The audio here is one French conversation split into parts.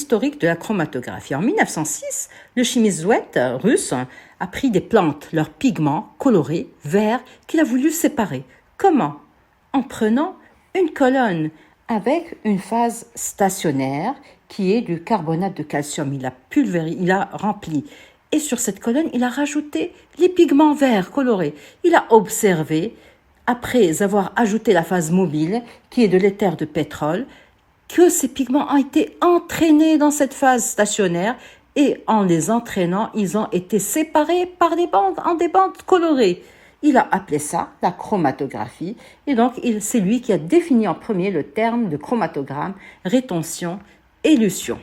historique de la chromatographie. En 1906, le chimiste Zouet, russe, a pris des plantes, leurs pigments colorés, verts, qu'il a voulu séparer. Comment? En prenant une colonne avec une phase stationnaire qui est du carbonate de calcium. Il a rempli. Et sur cette colonne, il a rajouté les pigments verts colorés. Il a observé, après avoir ajouté la phase mobile, qui est de l'éther de pétrole, que ces pigments ont été entraînés dans cette phase stationnaire et en les entraînant, ils ont été séparés par des bandes, en des bandes colorées. Il a appelé ça la chromatographie et donc c'est lui qui a défini en premier le terme de chromatogramme, rétention, élution.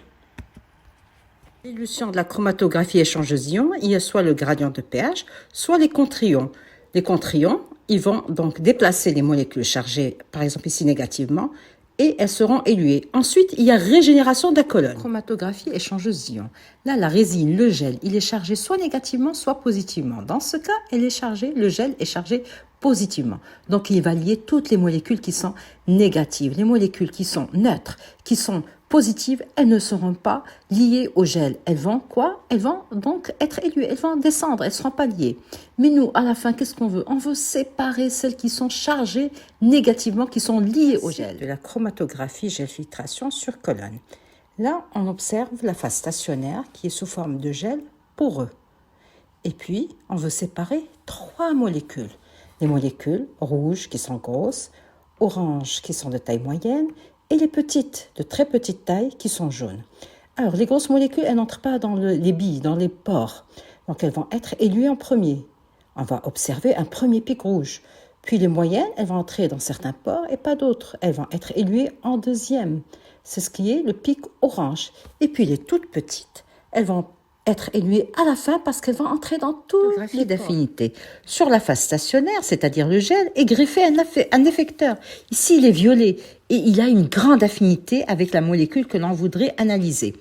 L'élution de la chromatographie échangeuse ions, il y a soit le gradient de pH, soit les contre-ions. Les contre-ions, ils vont donc déplacer les molécules chargées, par exemple ici négativement, et elles seront éluées. Ensuite, il y a régénération de la colonne. Chromatographie échangeuse ions. Là, la résine, le gel, il est chargé soit négativement, soit positivement. Dans ce cas, le gel est chargé positivement. Donc, il va lier toutes les molécules qui sont négatives. Les molécules qui sont neutres, qui sont positives, elles ne seront pas liées au gel. Elles vont quoi? Elles vont donc être éluées, elles vont descendre, elles ne seront pas liées. Mais nous, à la fin, qu'est-ce qu'on veut? On veut séparer celles qui sont chargées négativement, qui sont liées au gel. De la chromatographie gel-filtration sur colonne. Là, on observe la phase stationnaire qui est sous forme de gel poreux. Et puis, on veut séparer 3 molécules. Les molécules rouges qui sont grosses, oranges qui sont de taille moyenne, et les petites, de très petite taille, qui sont jaunes. Alors, les grosses molécules, elles n'entrent pas dans les billes, dans les pores. Donc, elles vont être éluées en premier. On va observer un premier pic rouge. Puis, les moyennes, elles vont entrer dans certains pores et pas d'autres. Elles vont être éluées en deuxième. C'est ce qui est le pic orange. Et puis, les toutes petites, elles vont être éluées à la fin parce qu'elles vont entrer dans tous les d'affinités. Sur la phase stationnaire, c'est-à-dire le gel, est greffé un effecteur. Ici, il est violet et il a une grande affinité avec la molécule que l'on voudrait analyser.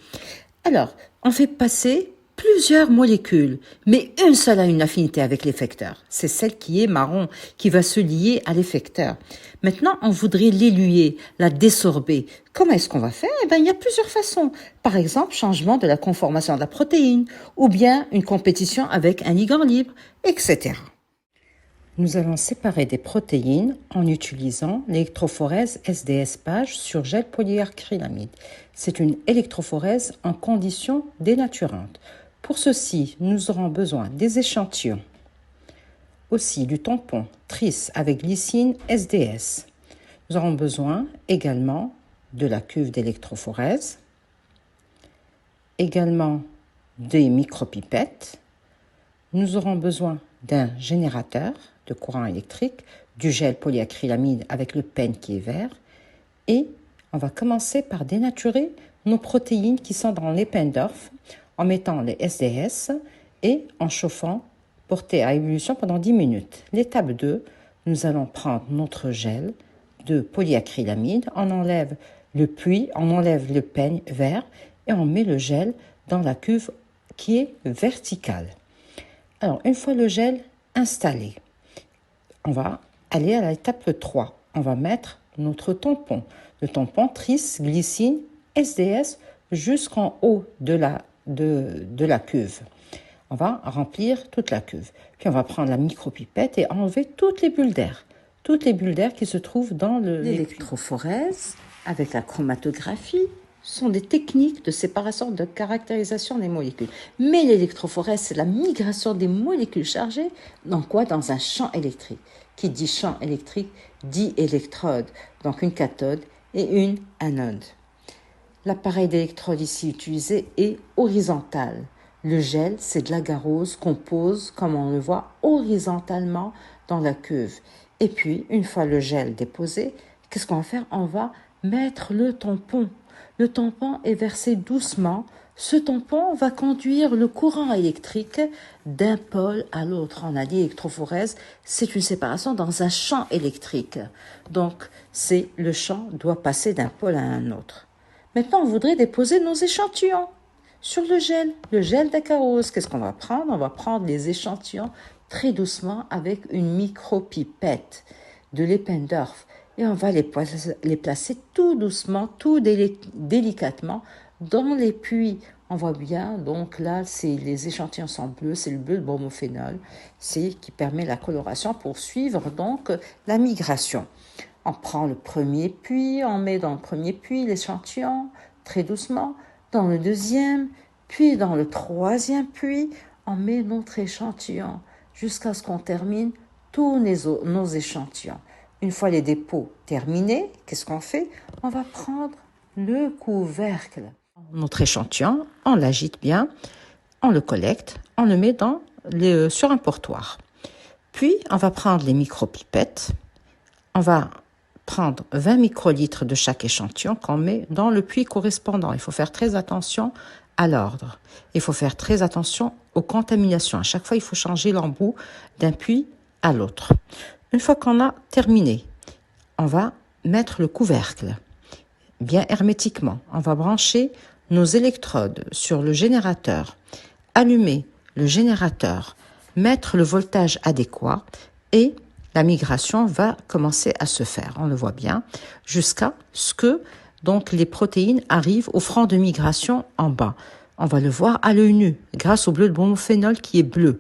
Alors, on fait passer plusieurs molécules, mais une seule a une affinité avec l'effecteur. C'est celle qui est marron, qui va se lier à l'effecteur. Maintenant, on voudrait l'éluer, la désorber. Comment est-ce qu'on va faire? Eh bien, il y a plusieurs façons. Par exemple, changement de la conformation de la protéine, ou bien une compétition avec un ligand libre, etc. Nous allons séparer des protéines en utilisant l'électrophorèse SDS-PAGE sur gel polyacrylamide. C'est une électrophorèse en conditions dénaturantes. Pour ceci, nous aurons besoin des échantillons, aussi du tampon Tris avec glycine SDS. Nous aurons besoin également de la cuve d'électrophorèse, également des micropipettes. Nous aurons besoin d'un générateur de courant électrique, du gel polyacrylamide avec le pen qui est vert, et on va commencer par dénaturer nos protéines qui sont dans l'Eppendorf en mettant les SDS et en chauffant, porté à ébullition pendant 10 minutes. L'étape 2, nous allons prendre notre gel de polyacrylamide, on enlève le puits, on enlève le peigne vert et on met le gel dans la cuve qui est verticale. Alors, une fois le gel installé, on va aller à l'étape 3. On va mettre notre tampon, le tampon Tris glycine SDS jusqu'en haut de la cuve. On va remplir toute la cuve. Puis on va prendre la micropipette et enlever toutes les bulles d'air. Toutes les bulles d'air qui se trouvent dans l'électrophorèse avec la chromatographie sont des techniques de séparation, de caractérisation des molécules. Mais l'électrophorèse, c'est la migration des molécules chargées dans quoi? Dans un champ électrique. Qui dit champ électrique dit électrode. Donc une cathode et une anode. L'appareil d'électrode ici utilisé est horizontal. Le gel, c'est de l'agarose qu'on pose, comme on le voit, horizontalement dans la cuve. Et puis, une fois le gel déposé, qu'est-ce qu'on va faire? On va mettre le tampon. Le tampon est versé doucement. Ce tampon va conduire le courant électrique d'un pôle à l'autre. On a dit électrophorèse, c'est une séparation dans un champ électrique. Donc, le champ doit passer d'un pôle à un autre. Maintenant, on voudrait déposer nos échantillons sur le gel d'agarose. Qu'est-ce qu'on va prendre? On va prendre les échantillons très doucement avec une micropipette de l'Eppendorf et on va les placer tout doucement, tout délicatement Dans les puits, on voit bien, donc là, les échantillons sont bleus, c'est le bleu de bromophénol, c'est qui permet la coloration pour suivre donc la migration. On prend le premier puits, on met dans le premier puits l'échantillon, très doucement, dans le deuxième, puis dans le troisième puits, on met notre échantillon jusqu'à ce qu'on termine tous nos échantillons. Une fois les dépôts terminés, qu'est-ce qu'on fait? On va prendre le couvercle. Notre échantillon, on l'agite bien, on le collecte, on le met sur un portoir. Puis, on va prendre les micropipettes, on va prendre 20 microlitres de chaque échantillon qu'on met dans le puits correspondant. Il faut faire très attention à l'ordre. Il faut faire très attention aux contaminations. À chaque fois, il faut changer l'embout d'un puits à l'autre. Une fois qu'on a terminé, on va mettre le couvercle bien hermétiquement. On va brancher nos électrodes sur le générateur, allumer le générateur, mettre le voltage adéquat et la migration va commencer à se faire. On le voit bien jusqu'à ce que donc les protéines arrivent au front de migration en bas. On va le voir à l'œil nu grâce au bleu de bromophénol qui est bleu.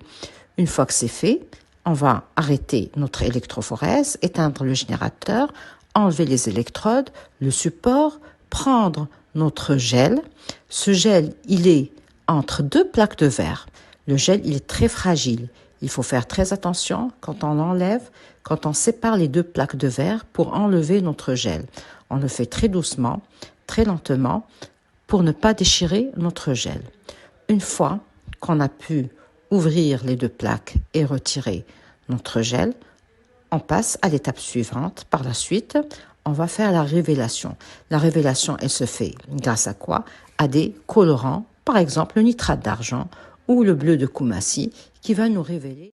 Une fois que c'est fait, on va arrêter notre électrophorèse, éteindre le générateur, enlever les électrodes, le support, prendre notre gel. Ce gel, il est entre deux plaques de verre. Le gel, il est très fragile. Il faut faire très attention quand on l'enlève, quand on sépare les deux plaques de verre pour enlever notre gel. On le fait très doucement, très lentement, pour ne pas déchirer notre gel. Une fois qu'on a pu ouvrir les deux plaques et retirer notre gel, on passe à l'étape suivante. Par la suite, on va faire la révélation. La révélation, elle se fait grâce à quoi? À des colorants, par exemple le nitrate d'argent ou le bleu de Koumassi, qui va nous révéler